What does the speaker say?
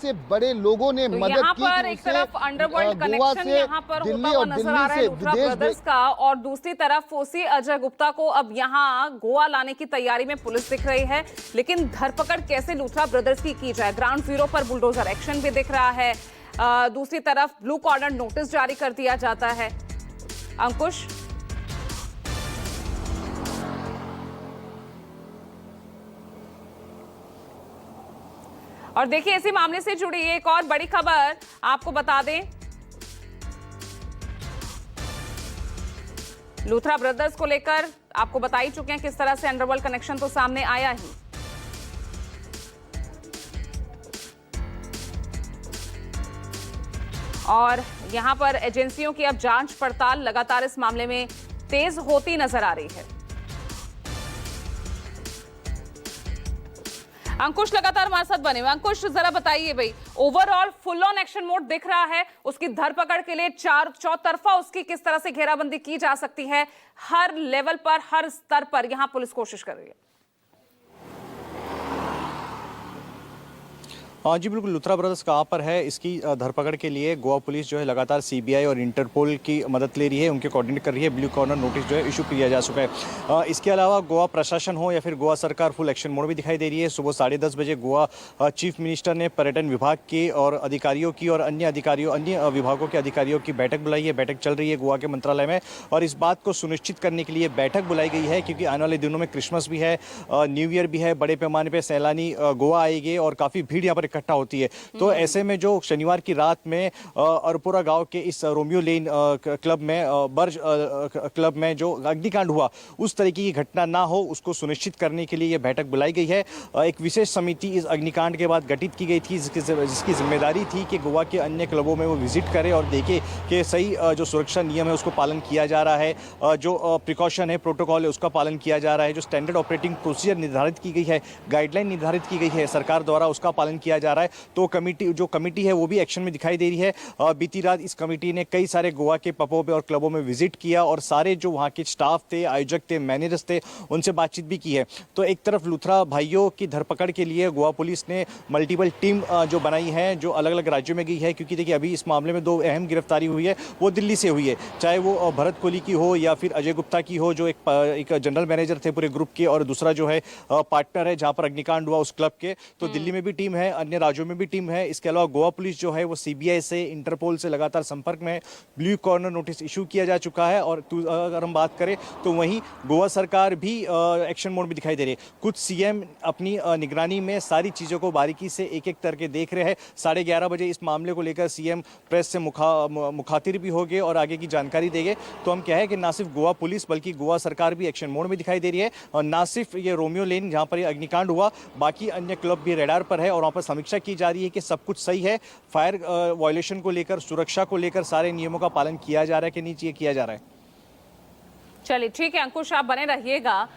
से बड़े लोगों ने तो मदद यहाँ की पर कि एक तरफ अंडरवर्ल्ड कनेक्शन यहाँ पर होता हुआ नजर आ रहा है लुथरा ब्रदर्स का, और दूसरी तरफ उसी अजय गुप्ता को अब यहाँ गोवा लाने की तैयारी में पुलिस दिख रही है। लेकिन धरपकड़ कैसे लुथरा ब्रदर्स की जाए? ग्राउंड जीरो पर बुलडोजर एक्शन भी दिख रहा है, दूसरी तरफ ब्लू कॉर्नर नोटिस जारी कर दिया जाता है। अंकुश, और देखिए इसी मामले से जुड़ी एक और बड़ी खबर आपको बता दें। लुथरा ब्रदर्स को लेकर आपको बता ही चुके हैं किस तरह से अंडरवर्ल्ड कनेक्शन तो सामने आया ही। और यहां पर एजेंसियों की अब जांच पड़ताल लगातार इस मामले में तेज होती नजर आ रही है। अंकुश लगातार हमारे साथ बने हुए। अंकुश, जरा बताइए भाई, overall full on action mode दिख रहा है, उसकी धरपकड़ के लिए चौतरफा उसकी किस तरह से घेराबंदी की जा सकती है? हर लेवल पर, हर स्तर पर यहां पुलिस कोशिश कर रही है। हाँ जी बिल्कुल, लुथरा ब्रदर्स कहाँ पर है, इसकी धरपकड़ के लिए गोवा पुलिस जो है लगातार सीबीआई और इंटरपोल की मदद ले रही है, उनके कोऑर्डिनेट कर रही है। ब्लू कॉर्नर नोटिस जो है इशू किया जा चुका है। इसके अलावा गोवा प्रशासन हो या फिर गोवा सरकार फुल एक्शन मोड में दिखाई दे रही है। सुबह 10:30 बजे गोवा चीफ मिनिस्टर ने पर्यटन विभाग के और अधिकारियों की और अन्य विभागों के अधिकारियों की बैठक बुलाई है। बैठक चल रही है गोवा के मंत्रालय में, और इस बात को सुनिश्चित करने के लिए बैठक बुलाई गई है क्योंकि आने वाले दिनों में क्रिसमस भी है, न्यू ईयर भी है, बड़े पैमाने पर सैलानी गोवा आएंगे और काफ़ी भीड़ यहाँ पर इकट्ठा होती है। तो ऐसे में जो शनिवार की रात में अरपुरा गांव के इस रोमियो लेन क्लब में बर्ज क्लब में जो अग्निकांड हुआ, उस तरीके की घटना ना हो, उसको सुनिश्चित करने के लिए यह बैठक बुलाई गई है। एक विशेष समिति इस अग्निकांड के बाद गठित की गई थी, जिसकी जिम्मेदारी थी कि गोवा के अन्य क्लबों में वो विजिट करे और देखे कि सही जो सुरक्षा नियम है उसको पालन किया जा रहा है, जो प्रिकॉशन है, प्रोटोकॉल है, उसका पालन किया जा रहा है, जो स्टैंडर्ड ऑपरेटिंग प्रोसीजर निर्धारित की गई है, गाइडलाइन निर्धारित की गई है सरकार द्वारा, उसका पालन किया जा रहा है। तो कमेटी है वो भी एक्शन में दिखाई दे रही है। बीती रात इस कमेटी ने कई सारे गोवा के पबों पे और क्लबों में विजिट किया और सारे जो वहाँ के स्टाफ थे, आयोजक थे, मैनेजर्स थे, उनसे बातचीत भी की है। तो एक तरफ लुथरा भाइयों की धरपकड़ के लिए गोवा पुलिस ने मल्टीपल टीम जो बनाई है, जो अलग अलग राज्यों में गई है, क्योंकि देखिए अभी इस मामले में 2 अहम गिरफ्तारी हुई है, वो दिल्ली से हुई है, चाहे वो भरत कोहली की हो या फिर अजय गुप्ता की हो, जो एक जनरल मैनेजर थे पूरे ग्रुप के, और दूसरा जो है पार्टनर है जहाँ पर अग्निकांड हुआ उस क्लब के। तो दिल्ली में भी टीम है, अन्य राज्यों में भी टीम है। इसके अलावा गोवा पुलिस जो है वो सीबीआई से, इंटरपोल से लगातार संपर्क में है। ब्लू कॉर्नर नोटिस इशू किया जा चुका है। और अगर हम बात करें तो वहीं गोवा सरकार भी एक्शन मोड में दिखाई दे रही है। कुछ सीएम अपनी निगरानी में सारी चीज़ों को बारीकी से एक एक करके देख रहे हैं। 11:30 बजे इस मामले को लेकर सीएम प्रेस से मुखातिब भी होंगे और आगे की जानकारी देंगे। तो हम क्या है कि ना सिर्फ गोवा पुलिस बल्कि गोवा सरकार भी एक्शन मोड में दिखाई दे रही है, और ना सिर्फ ये रोमियो लेन जहाँ पर ये अग्निकांड हुआ, बाकी अन्य क्लब भी रेडार पर है और वहाँ पर समीक्षा की जा रही है कि सब कुछ सही है, फायर वायलेशन को लेकर, सुरक्षा को लेकर सारे नियमों का पालन किया जा रहा है कि नहीं किया जा रहा है। चलिए ठीक है अंकुश, आप बने रहिएगा।